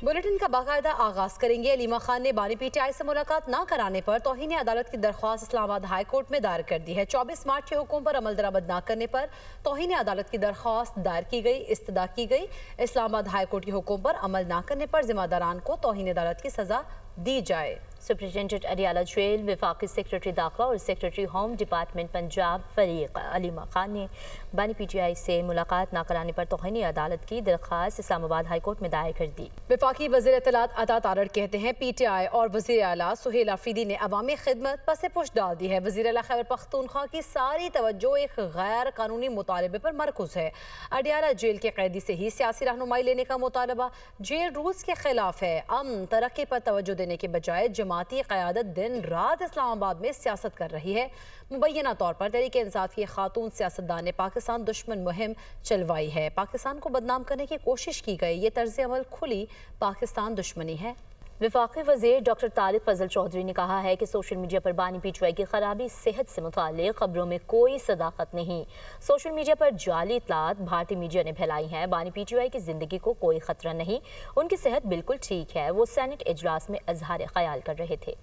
Bulletin का बाकायदा आगाज करेंगे। अलीमा खान ने बानी पीटीआई से मुलाकात न कराने पर तौहीन अदालत की दरख्वास्त इस्लामाबाद हाई कोर्ट में दायर कर दी है। 24 मार्च के हुक्म पर अमल दरामद न करने पर तौहीन अदालत की दरख्वास्त दायर की गई, इस्तदा की गई। इस्लामाबाद हाई कोर्ट के हुक्म पर अमल न करने पर जिम्मेदारान को तौहीन अदालत की सजा दी जाए। सुप्रिंटेंडेंट अडियाला जेल, वफाकी सेक्रेटरी दाखिला और सेक्रेटरी होम डिपार्टमेंट पंजाब फरीक अलीमा खान ने बानी पीटीआई से मुलाकात न कराने पर तौहीन अदालत की दरख्वास्त इस्लामाबाद हाई कोर्ट में दायर कर दी। वफाकी वज़ीर इत्तलात अता तारड़ कहते हैं पीटीआई और वज़ीर आला सुहेल आफरीदी ने अवामी खिदमत पसे पुश डाल दी है। वज़ीर आला खैबर पख्तूनख्वा की सारी तवज्जो एक गैर कानूनी मुतालबे पर मरकूज है। अडियाला जेल के कैदी से ही सियासी रहनुमाई लेने का मुतालबा जेल रूल्स के खिलाफ है। अमन तरक्की पर तवज्जो देने के बजाय जमाती क़यादत दिन रात इस्लामाबाद में सियासत कर रही है। मुबैना तौर पर तहरीक इंसाफ की खातून सियासतदान ने पाकिस्तान दुश्मन मुहिम चलवाई है। पाकिस्तान को बदनाम करने की कोशिश की गई। ये तर्ज अमल खुली पाकिस्तान दुश्मनी है। वफाकी वज़ीर डॉक्टर तारिक फजल चौधरी ने कहा है कि सोशल मीडिया पर बानी पीटीआई की खराबी सेहत से मुताल्लिक़ खबरों में कोई सदाकत नहीं। सोशल मीडिया पर जाली इतलात भारतीय मीडिया ने फैलाई हैं। बानी पीटीआई की ज़िंदगी को कोई ख़तरा नहीं, उनकी सेहत बिल्कुल ठीक है। वो सेनेट इजलास में इजहार ख्याल कर रहे थे।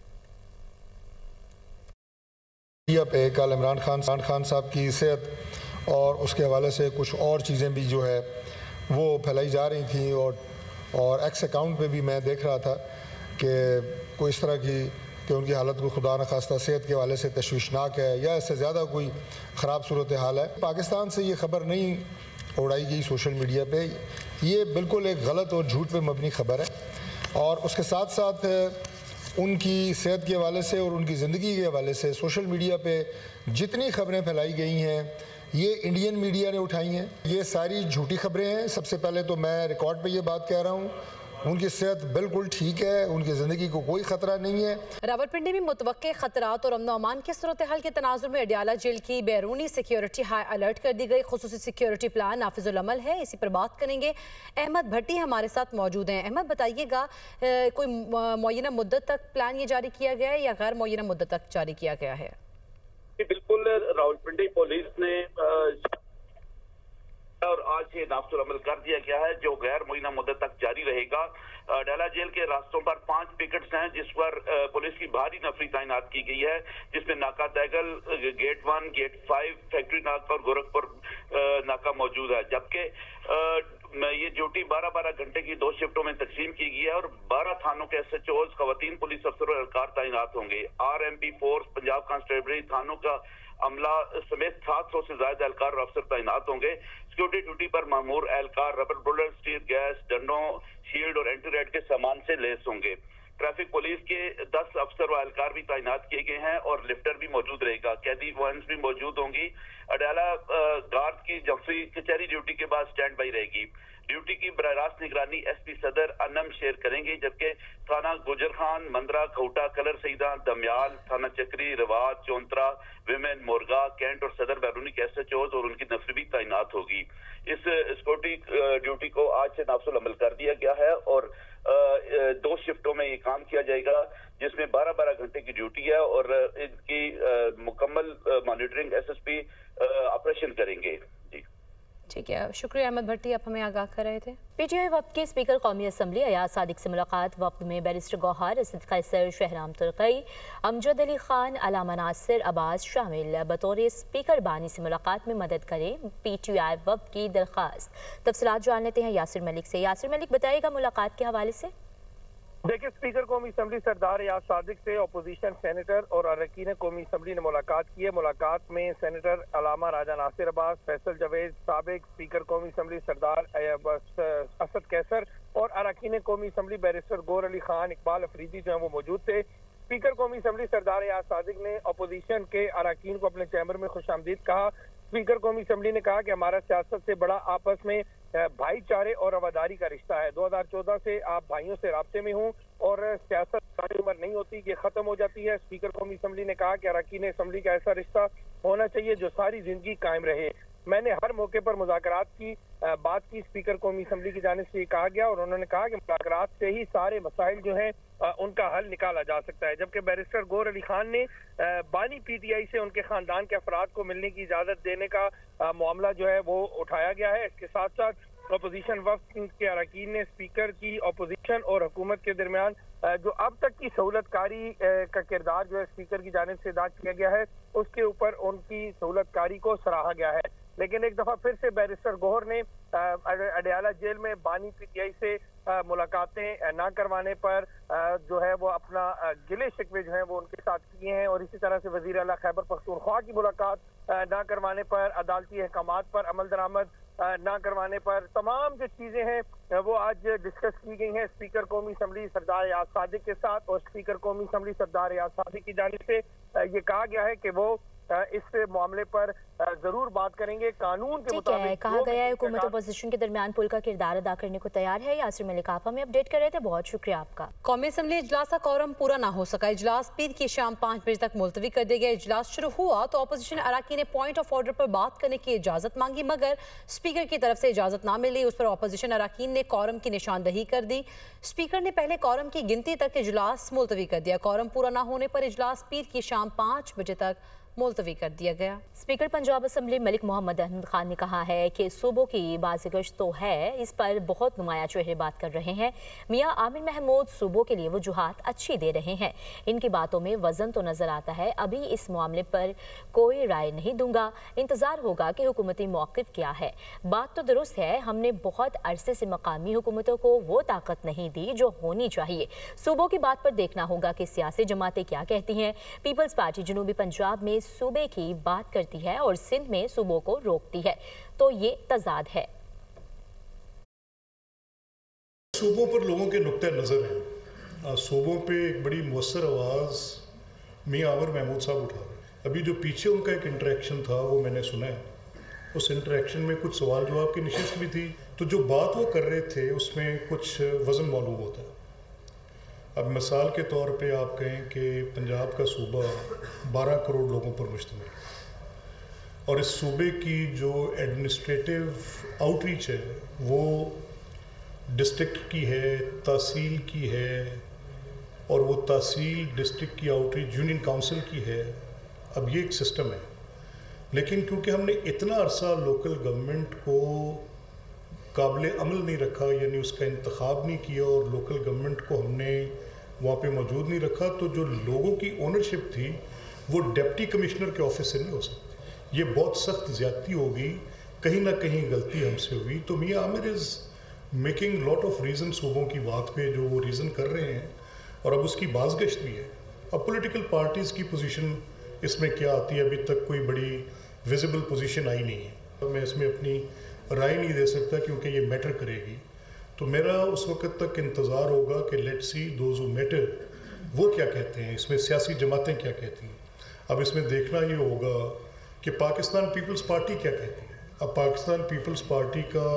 मीडिया पे कल इमरान खान साहब की सेहत और उसके हवाले से कुछ और चीज़ें भी जो है वो फैलाई जा रही थी और एक्स अकाउंट पे भी मैं देख रहा था कि कोई इस तरह की कि उनकी हालत को खुदा न खास्ता सेहत के हवाले से तशवीशनाक है या इससे ज़्यादा कोई ख़राब सूरत हाल है। पाकिस्तान से ये ख़बर नहीं उड़ाई गई सोशल मीडिया पे, ये बिल्कुल एक गलत और झूठ पे मबनी ख़बर है। और उसके साथ साथ उनकी सेहत के हवाले से और उनकी ज़िंदगी के हवाले से सोशल मीडिया पे जितनी ख़बरें फैलाई गई हैं ये इंडियन मीडिया ने उठाई हैं। ये सारी झूठी ख़बरें हैं। सबसे पहले तो मैं रिकॉर्ड पे ये बात कह रहा हूँ, उनकी सेहत बिल्कुल ठीक है, उनकी ज़िंदगी को कोई ख़तरा नहीं है। रावलपिंडी में मुतवक्के ख़तरात और अमन अमान की सूरत हाल के तनाजुर में अडियाला जेल की बैरूनी सिक्योरिटी हाई अलर्ट कर दी गई। खुसूसी सिक्योरिटी प्लान नाफिजुल अमल है, इसी पर बात करेंगे। अहमद भट्टी हमारे साथ मौजूद हैं। अहमद बताइएगा, कोई मुअय्यना मुद्दत तक प्लान ये जारी किया गया है या गैर मुअय्यना मुद्दत तक जारी किया गया है? बिल्कुल, रावलपिंडी पुलिस ने और आज ये नाफिजुल अमल कर दिया गया है जो गैर मुअय्यना मुद्दत तक जारी रहेगा। अडियाला जेल के रास्तों पर 5 पिकेट्स हैं जिस पर पुलिस की भारी नफरी तैनात की गई है, जिसमें नाका दैगल, गेट 1, गेट 5, फैक्ट्री नाका और गोरखपुर नाका मौजूद है। जबकि ये ड्यूटी 12-12 घंटे की 2 शिफ्टों में तकसीम की गई है और 12 थानों के SHOs, खवातीन पुलिस अफसर और एहलकार तैनात होंगे। RMP फोर्स, पंजाब कांस्टेबलरी थानों का अमला समेत 700 से ज्यादा एहलकार और अफसर तैनात होंगे। सिक्योरिटी ड्यूटी पर मामूर एहलकार रबर बुलेट, स्टील गैस, डंडों, शील्ड और एंटी रेड के सामान से लैस होंगे। ट्रैफिक पुलिस के 10 अफसर व एहलकार भी तैनात किए गए हैं और लिफ्टर भी मौजूद रहेगा। कैदी वैन्स भी मौजूद होंगी। अडियाला गार्ड की जफरी कचहरी ड्यूटी के बाद स्टैंड बाई रहेगी। ड्यूटी की बराह रास्त निगरानी SP सदर अनम शेर करेंगे, जबकि थाना गुजर खान, मंदरा, खौटा, कलर सईदा, दमयाल, थाना चक्री, रवाज, चौंतरा, विमेन, मोरगा, कैंट और सदर बैरूनी के SHOs और उनकी नफरी भी तैनात होगी। इस सिक्योरिटी ड्यूटी को आज से नाफिजुल अमल कर दिया गया है और 2 शिफ्टों में ये काम किया जाएगा, जिसमें 12-12 घंटे की ड्यूटी है और इनकी मुकम्मल मॉनिटरिंग SSP ऑपरेशन करेंगे। जी ठीक है, शुक्रिया अहमद भट्टी, आप हमें आगाह कर रहे थे। पीटीआई वक्त के स्पीकर कौमी असम्बली अयाज सादिक से मुलाकात। वक्त में बैरिस्टर गौहर, असद कैसर, शहराम तुर्कई, अमजद अली खान, अलामा नासिर अब्बास शामिल। बतौर स्पीकर बानी से मुलाकात में मदद करें पीटीआई वक्त की दरख्वास्त। तफसीलात जान लेते हैं यासिर मलिक से। यासिर मलिक, बताइएगा मुलाकात के हवाले से। देखिए, स्पीकर कौमी असम्बली सरदार अयाज सादिक से अपोजिशन सेनेटर और अरकान कौमी असम्बली ने मुलाकात की है। मुलाकात में सेनेटर अलामा राजा नासिर अब्बास, फैसल जावेद, साबिक स्पीकर कौमी असम्बली सरदार असद कैसर और अरकान कौमी असम्बली बैरिस्टर गौर अली खान, इकबाल अफरीदी जो है वो मौजूद थे। स्पीकर कौमी असम्बली सरदार अयाज सादिक ने अपोजिशन के अरकान को अपने चैम्बर में खुशामदीद कहा। स्पीकर कौमी असम्बली ने कहा कि हमारा सियासत से बड़ा आपस में भाईचारे और रवादारी का रिश्ता है। 2014 से आप भाइयों से राब्ते में हूँ और सियासत सारी उम्र नहीं होती, ये खत्म हो जाती है। स्पीकर कौमी असम्बली ने कहा कि अरकान असम्बली का ऐसा रिश्ता होना चाहिए जो सारी जिंदगी कायम रहे। मैंने हर मौके पर मुज़ाकरात की बात की। स्पीकर कौमी असम्बली की जानिब से कहा गया और उन्होंने कहा कि मुज़ाकरात से ही सारे मसाइल जो हैं उनका हल निकाला जा सकता है। जबकि बैरिस्टर गौर अली खान ने बानी पीटीआई से उनके खानदान के अफराद को मिलने की इजाजत देने का मामला जो है वो उठाया गया है। इसके साथ साथ अपोजिशन वफ्द के अरकान ने स्पीकर की अपोजिशन और हुकूमत के दरमियान जो अब तक की सहूलतकारी का किरदार जो है स्पीकर की जानिब से अदा किया गया है, उसके ऊपर उनकी सहूलतकारी को सराहा गया है। लेकिन एक दफ़ा फिर से बैरिस्टर गौहर ने अडयाला जेल में बानी पीटीआई से मुलाकातें ना करवाने पर जो है वो अपना गिले शिकवे जो है वो उनके साथ किए हैं, और इसी तरह से वज़ीर आला खैबर पख्तूनख्वा की मुलाकात ना करवाने पर, अदालती अहकामात पर अमल दरामद ना करवाने पर, तमाम जो चीज़ें हैं वो आज डिस्कस की गई हैं स्पीकर कौमी असम्बली सरदार याद सादिक के साथ। और स्पीकर कौमी असम्बली सरदार याद सादिक की जानिब से ये कहा गया है कि वो इस मामले पर जरूर बात करेंगे। कानून के मुताबिक कहा गया है हुकूमत अपोजिशन के दरमियान पुल का किरदार अदा करने को तैयार है। यासिर मलिक आप हमें अपडेट कर रहे थे, बहुत शुक्रिया आपका। कौमी असम्बली इजलास का कोरम पूरा ना हो सका, इजलास पीर की शाम 5 बजे तक मुलतवी कर दिया गया। इजलास शुरू हुआ तो अपोजिशन अरकान ने पॉइंट ऑफ ऑर्डर पर बात करने की इजाजत मांगी, मगर स्पीकर की तरफ से इजाजत ना मिली। उस पर अपोजिशन अरकान ने कोरम की निशानदही कर दी। स्पीकर ने पहले कोरम की गिनती तक इजलास मुलतवी कर दिया। कोरम पूरा ना होने पर इजलास पीर की शाम 5 बजे तक मुलतवी कर दिया गया। स्पीकर पंजाब असम्बली मलिक मोहम्मद अहमद खान ने कहा है कि सूबों की बाज़गश्त तो है, इस पर बहुत नुमाया चेहरे बात कर रहे हैं। मियाँ आमिर महमूद सूबों के लिए वजूहात अच्छी दे रहे हैं, इनकी बातों में वजन तो नजर आता है। अभी इस मामले पर कोई राय नहीं दूंगा, इंतजार होगा कि हुकूमती मौक़िफ़ क्या है। बात तो दुरुस्त है, हमने बहुत अरसे से मकामी हुकूमतों को वो ताकत नहीं दी जो होनी चाहिए। सूबों की बात पर देखना होगा कि सियासी जमातें क्या कहती हैं। पीपल्स पार्टी जनूबी पंजाब में सूबे की बात करती है और सिंध में सूबों को रोकती है, तो ये तजाद है। सूबों पर लोगों के नुक्ते नज़र हैं। सूबों पे एक बड़ी मुअस्सर आवाज़ मियाँ आमिर महमूद साहब उठा रहे हैं। अभी जो पीछे उनका एक इंटरेक्शन था वो मैंने सुना है, उस इंटरेक्शन में कुछ सवाल जवाब की नशिस्त भी थी, तो जो बात वो कर रहे थे उसमें कुछ वज़न मालूम होता है। अब मिसाल के तौर पे आप कहें कि पंजाब का सूबा 12 करोड़ लोगों पर मुश्तमिल है और इस सूबे की जो एडमिनिस्ट्रेटिव आउटरीच है वो डिस्ट्रिक्ट की है, तहसील की है, और वो तहसील डिस्ट्रिक्ट की आउटरीच यूनियन काउंसिल की है। अब ये एक सिस्टम है, लेकिन क्योंकि हमने इतना अरसा लोकल गवर्नमेंट को काबिल अमल नहीं रखा, यानी उसका इंतखाब नहीं किया और लोकल गवर्नमेंट को हमने वहाँ पे मौजूद नहीं रखा, तो जो लोगों की ओनरशिप थी वो डिप्टी कमिश्नर के ऑफिस से नहीं हो सकती। ये बहुत सख्त ज़्यादती होगी, कहीं ना कहीं गलती हमसे हुई। तो Mian Amir is making lot of reason सूबों की बात पे जो वो रीज़न कर रहे हैं, और अब उसकी बाज़गश्त भी है। अब पॉलिटिकल पार्टीज़ की पोजीशन इसमें क्या आती है, अभी तक कोई बड़ी विजिबल पोजीशन आई नहीं है, तो मैं इसमें अपनी राय नहीं दे सकता क्योंकि ये मैटर करेगी। तो मेरा उस वक्त तक इंतज़ार होगा कि let's see those who matter वो क्या कहते हैं, इसमें सियासी जमातें क्या कहती हैं। अब इसमें देखना ये होगा कि पाकिस्तान पीपल्स पार्टी क्या कहती है। अब पाकिस्तान पीपल्स पार्टी का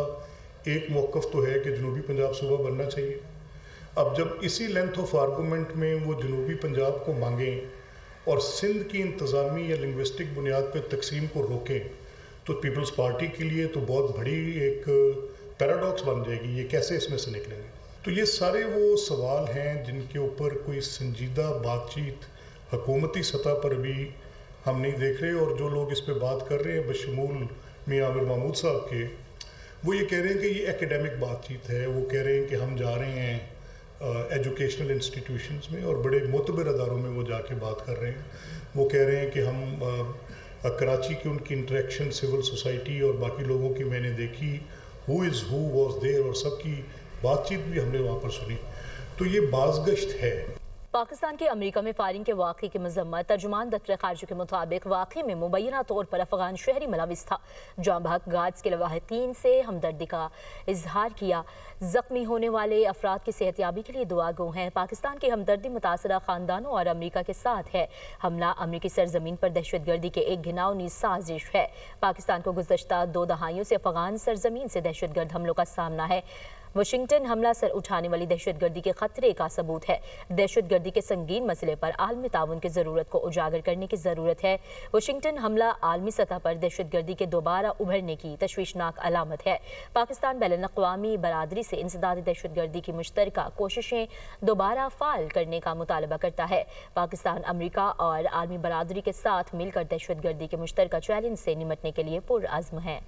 एक मौक़िफ़ तो है कि जनूबी पंजाब सूबा बनना चाहिए। अब जब इसी लेंथ ऑफ आर्गूमेंट में वो जनूबी पंजाब को मांगें और सिंध की इंतज़ामी या लिंग्विस्टिक बुनियाद पर तकसीम को रोकें, तो पीपल्स पार्टी के लिए तो बहुत बड़ी एक पैराडॉक्स बन जाएगी। ये कैसे इसमें से निकलेंगे? तो ये सारे वो सवाल हैं जिनके ऊपर कोई संजीदा बातचीत हुकूमती सतह पर भी हम नहीं देख रहे, और जो लोग इस पे बात कर रहे हैं बशमूल मियाँ आमिर महमूद साहब के, वो ये कह रहे हैं कि ये एकेडमिक बातचीत है। वो कह रहे हैं कि हम जा रहे हैं एजुकेशनल इंस्टीट्यूशंस में और बड़े मोतबर अदारों में वो जाके बात कर रहे हैं। वो कह रहे हैं कि हम कराची की उनकी इंटरेक्शन सिविल सोसाइटी और बाकी लोगों की मैंने देखी, who is who was there, और सबकी बातचीत भी हमने वहाँ पर सुनी। तो ये बाज़गश्त है। पाकिस्तान के अमेरिका में फायरिंग के वाक़े की मज़म्मत। तर्जुमान दफ्तर ख़ारजा के मुताबिक वाक़े में मुबैना तौर पर अफ़गान शहरी मुलविस था। जाँ बहक गार्ड्स के लवाहिकीन से हमदर्दी का इजहार किया। ज़ख्मी होने वाले अफराद की सेहतयाबी के लिए दुआ गो हैं। पाकिस्तान की हमदर्दी मुतासरा ख़ानदानों और अमरीका के साथ है। हमला अमरीकी सरजमीन पर दहशतगर्दी के एक घिनौनी साजिश है। पाकिस्तान को गुज़श्ता 2 दहाइयों से अफ़गान सरजमीन से दहशतगर्द हमलों का सामना है। वाशिंगटन हमला सर उठाने वाली दहशतगर्दी के खतरे का सबूत है। दहशतगर्दी के संगीन मसले पर आलमी ताउन की ज़रूरत को उजागर करने की ज़रूरत है। वाशिंगटन हमला आलमी सतह पर दहशतगर्दी के दोबारा उभरने की तशवीशनाक अलामत है। पाकिस्तान बैनुल-अक़वामी बरादरी से इंसदाद दहशतगर्दी की मुश्तरका कोशिशें दोबारा फ़ाल करने का मुतालबा करता है। पाकिस्तान अमरीका और आलमी बरादरी के साथ मिलकर दहशतगर्दी के मुश्तरका चैलेंज से निमटने के लिए पुरअज़्म है।